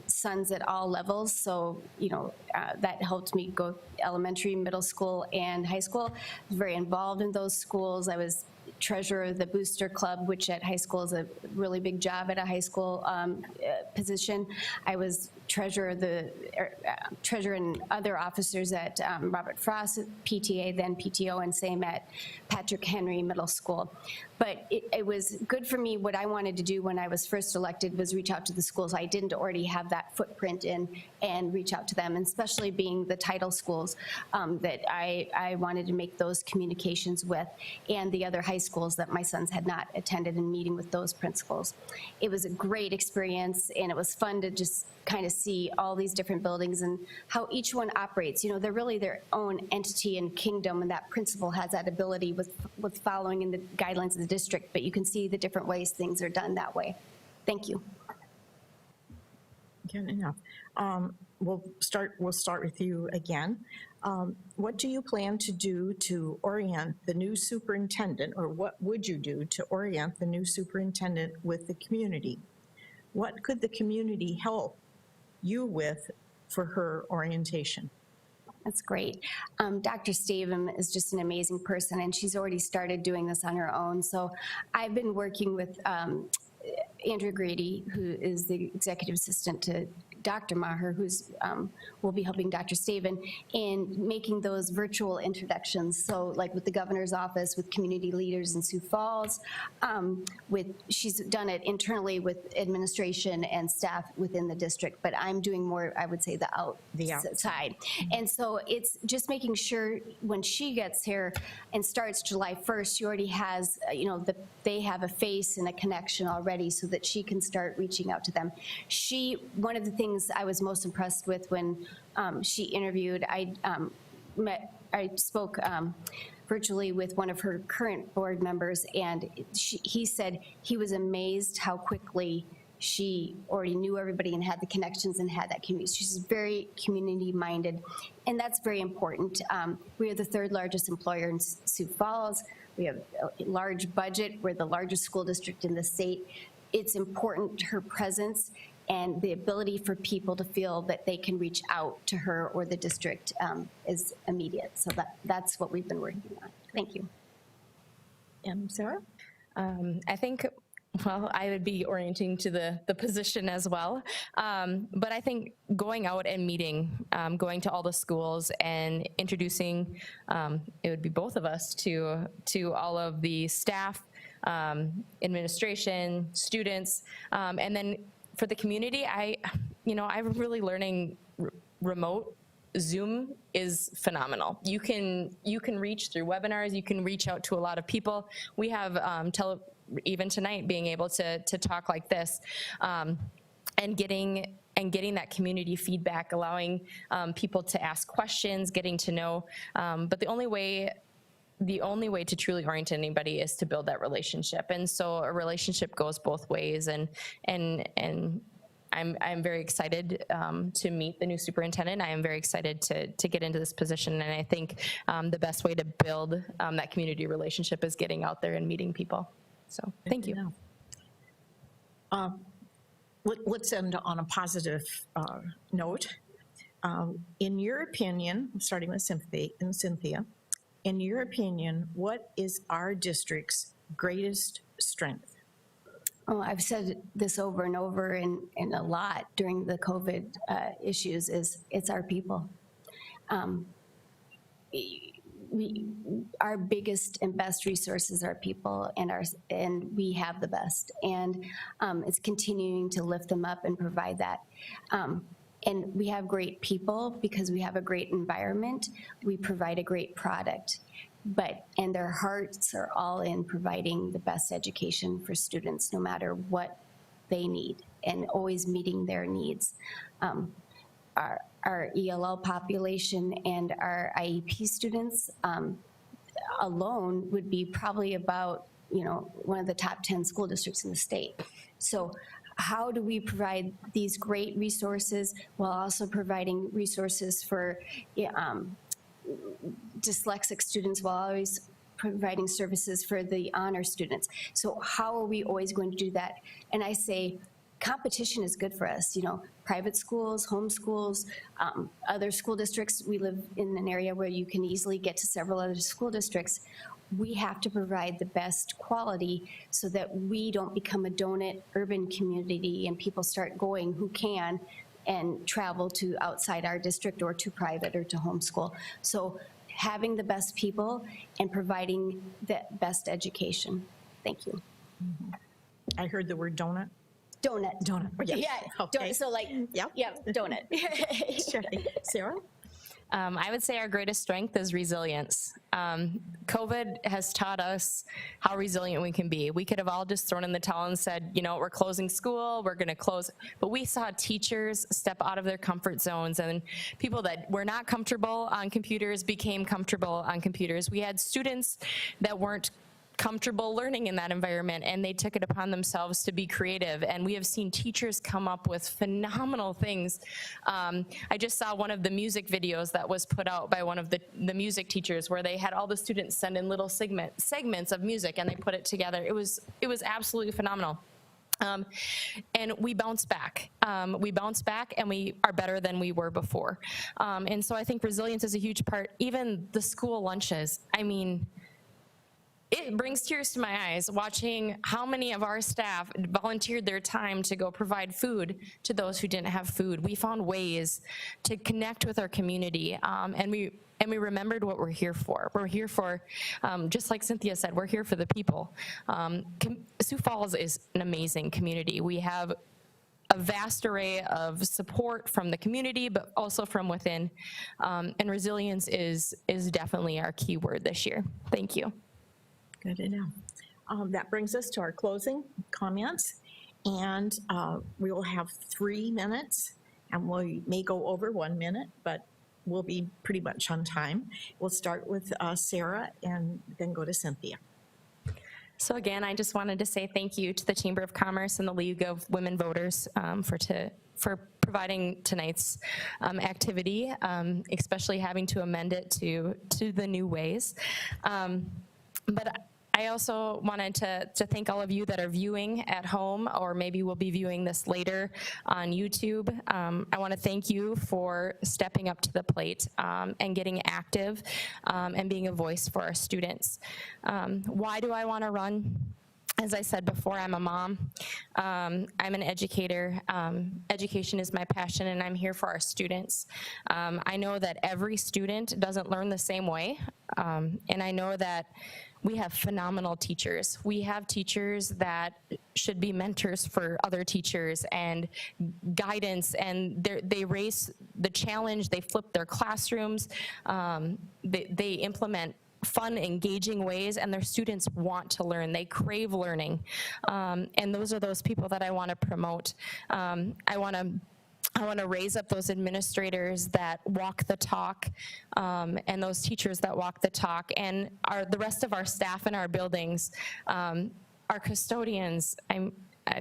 sons at all levels, so that helped me go elementary, middle school, and high school. I was very involved in those schools. I was treasurer of the Booster Club, which at high school is a really big job at a high school position. I was treasurer and other officers at Robert Frost PTA, then PTO, and same at Patrick Henry Middle School. But it was good for me. What I wanted to do when I was first elected was reach out to the schools I didn't already have that footprint in, and reach out to them, and especially being the title schools that I wanted to make those communications with, and the other high schools that my sons had not attended, and meeting with those principals. It was a great experience, and it was fun to just kind of see all these different buildings and how each one operates. They're really their own entity and kingdom, and that principal has that ability with following in the guidelines of the district, but you can see the different ways things are done that way. Thank you. Good enough. We'll start with you again. What do you plan to do to orient the new superintendent, or what would you do to orient the new superintendent with the community? What could the community help you with for her orientation? That's great. Dr. Stavum is just an amazing person, and she's already started doing this on her own. So I've been working with Andrew Grady, who is the executive assistant to Dr. Maher, who's will be helping Dr. Stavin in making those virtual introductions. So like with the governor's office, with community leaders in Sioux Falls, she's done it internally with administration and staff within the district, but I'm doing more, I would say, the outside. And so it's just making sure when she gets here and starts July 1st, she already has, they have a face and a connection already so that she can start reaching out to them. One of the things I was most impressed with when she interviewed, I spoke virtually with one of her current board members, and he said he was amazed how quickly she already knew everybody and had the connections and had that community. She's very community-minded, and that's very important. We are the third largest employer in Sioux Falls. We have a large budget. We're the largest school district in the state. It's important, her presence and the ability for people to feel that they can reach out to her or the district is immediate. So that's what we've been working on. Thank you. And Sarah? I think, well, I would be orienting to the position as well. But I think going out and meeting, going to all the schools and introducing, it would be both of us to all of the staff, administration, students, and then for the community, I'm really learning remote. Zoom is phenomenal. You can reach through webinars. You can reach out to a lot of people. We have even tonight being able to talk like this, and getting that community feedback, allowing people to ask questions, getting to know. But the only way to truly orient anybody is to build that relationship. And so a relationship goes both ways. And I'm very excited to meet the new superintendent. I am very excited to get into this position. And I think the best way to build that community relationship is getting out there and meeting people. So thank you. Let's end on a positive note. In your opinion, starting with Cynthia, in your opinion, what is our district's greatest strength? Oh, I've said this over and over and a lot during the COVID issues is it's our people. Our biggest and best resources are people, and we have the best. And it's continuing to lift them up and provide that. And we have great people because we have a great environment. We provide a great product, and their hearts are all in providing the best education for students, no matter what they need, and always meeting their needs. Our ELL population and our IEP students alone would be probably about, one of the top 10 school districts in the state. So how do we provide these great resources while also providing resources for dyslexic students, while always providing services for the honor students? So how are we always going to do that? And I say competition is good for us. Private schools, home schools, other school districts. We live in an area where you can easily get to several other school districts. We have to provide the best quality so that we don't become a donut urban community and people start going who can and travel to outside our district or to private or to homeschool. So having the best people and providing the best education. Thank you. I heard the word donut. Donut. Donut. Yeah. Okay. Donut. So donut. Sure. Sarah? I would say our greatest strength is resilience. COVID has taught us how resilient we can be. We could have all just thrown in the towel and said, we're closing school, we're going to close. But we saw teachers step out of their comfort zones, and people that were not comfortable on computers became comfortable on computers. We had students that weren't comfortable learning in that environment, and they took it upon themselves to be creative. And we have seen teachers come up with phenomenal things. I just saw one of the music videos that was put out by one of the music teachers, where they had all the students send in little segments of music, and they put it together. It was absolutely phenomenal. And we bounce back. And we are better than we were before. And so I think resilience is a huge part. Even the school lunches, I mean, it brings tears to my eyes watching how many of our staff volunteered their time to go provide food to those who didn't have food. We found ways to connect with our community, and we remembered what we're here for. We're here for, just like Cynthia said, we're here for the people. Sioux Falls is an amazing community. We have a vast array of support from the community, but also from within. And resilience is definitely our key word this year. Thank you. Good to know. That brings us to our closing comments, and we will have 3 minutes, and we may go over 1 minute, but we'll be pretty much on time. We'll start with Sarah and then go to Cynthia. So again, I just wanted to say thank you to the Chamber of Commerce and the League of Women Voters for providing tonight's activity, especially having to amend it to the new ways. But I also wanted to thank all of you that are viewing at home, or maybe will be viewing this later on YouTube. I want to thank you for stepping up to the plate and getting active and being a voice for our students. Why do I want to run? As I said before, I'm a mom. I'm an educator. Education is my passion, and I'm here for our students. I know that every student doesn't learn the same way, and I know that we have phenomenal teachers. We have teachers that should be mentors for other teachers and guidance, and they raise the challenge, they flip their classrooms, they implement fun, engaging ways, and their students want to learn. They crave learning. And those are those people that I want to promote. I want to raise up those administrators that walk the talk, and those teachers that walk the talk, and the rest of our staff in our buildings, our custodians.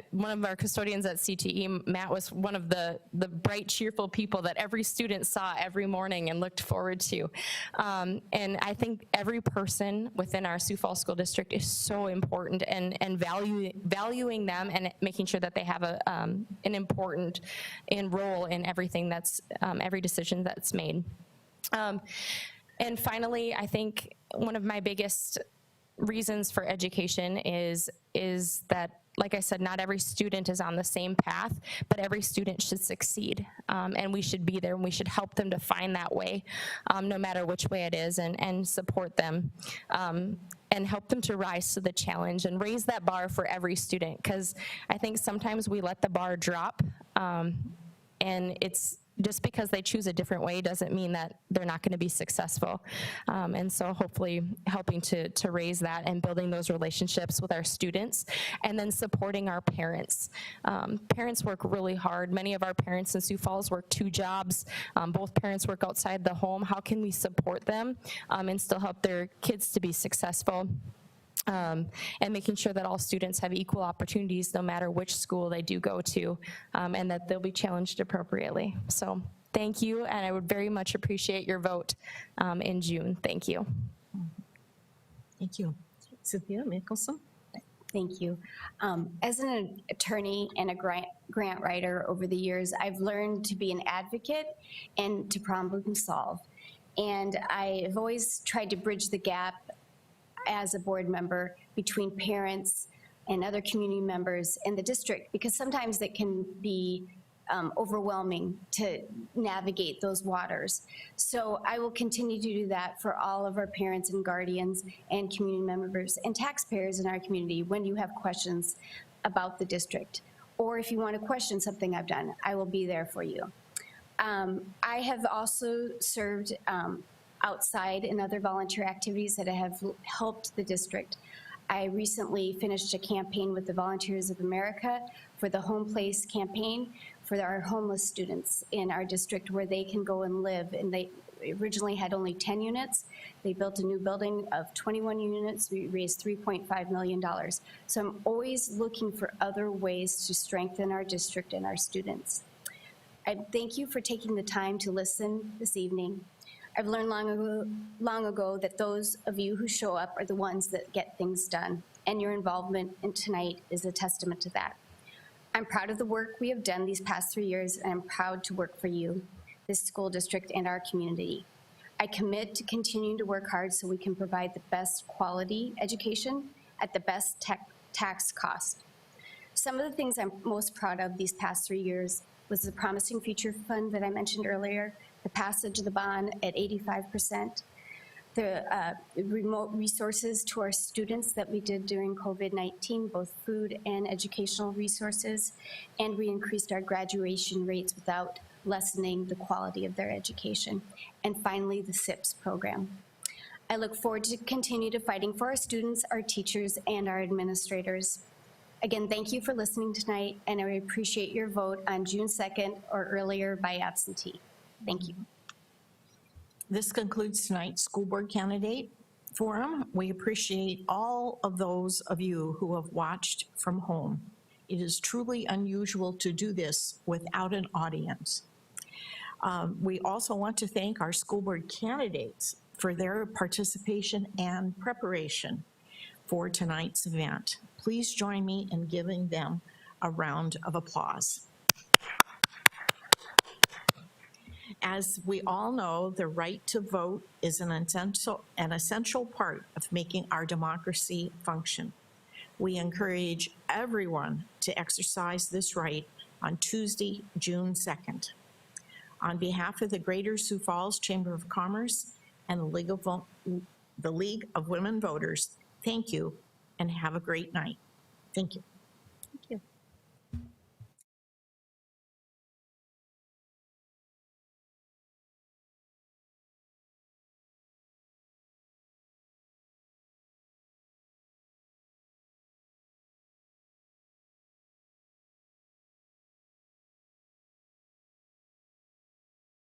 One of our custodians at CTE, Matt, was one of the bright, cheerful people that every student saw every morning and looked forward to. And I think every person within our Sioux Falls School District is so important, and valuing them and making sure that they have an important role in everything that's, every decision that's made. And finally, I think one of my biggest reasons for education is that, like I said, not every student is on the same path, but every student should succeed. And we should be there, and we should help them to find that way, no matter which way it is, and support them. And help them to rise to the challenge and raise that bar for every student, because I think sometimes we let the bar drop, and it's just because they choose a different way doesn't mean that they're not going to be successful. And so hopefully helping to raise that and building those relationships with our students, and then supporting our parents. Parents work really hard. Many of our parents in Sioux Falls work 2 jobs. Both parents work outside the home. How can we support them and still help their kids to be successful? And making sure that all students have equal opportunities no matter which school they do go to, and that they'll be challenged appropriately. So thank you, and I would very much appreciate your vote in June. Thank you. Thank you. Cynthia Mickelson. Thank you. As an attorney and a grant writer over the years, I've learned to be an advocate and to problem solve. And I've always tried to bridge the gap as a board member between parents and other community members and the district, because sometimes it can be overwhelming to navigate those waters. So I will continue to do that for all of our parents and guardians and community members and taxpayers in our community when you have questions about the district. Or if you want to question something I've done, I will be there for you. I have also served outside in other volunteer activities that have helped the district. I recently finished a campaign with the Volunteers of America for the Home Place campaign for our homeless students in our district, where they can go and live, and originally had only 10 units. They built a new building of 21 units. We raised $3.5 million. So I'm always looking for other ways to strengthen our district and our students. I thank you for taking the time to listen this evening. I've learned long ago that those of you who show up are the ones that get things done, and your involvement in tonight is a testament to that. I'm proud of the work we have done these past 3 years, and I'm proud to work for you, this school district, and our community. I commit to continuing to work hard so we can provide the best quality education at the best tax cost. Some of the things I'm most proud of these past 3 years was the Promising Future Fund that I mentioned earlier, the passage of the bond at 85%, the remote resources to our students that we did during COVID-19, both food and educational resources, and we increased our graduation rates without lessening the quality of their education. And finally, the SIPS program. I look forward to continue to fighting for our students, our teachers, and our administrators. Again, thank you for listening tonight, and I appreciate your vote on June 2nd or earlier by absentee. Thank you. This concludes tonight's school board candidate forum. We appreciate all of those of you who have watched from home. It is truly unusual to do this without an audience. We also want to thank our school board candidates for their participation and preparation for tonight's event. Please join me in giving them a round of applause. As we all know, the right to vote is an essential part of making our democracy function. We encourage everyone to exercise this right on Tuesday, June 2nd. On behalf of the Greater Sioux Falls Chamber of Commerce and the League of Women Voters, thank you and have a great night. Thank you.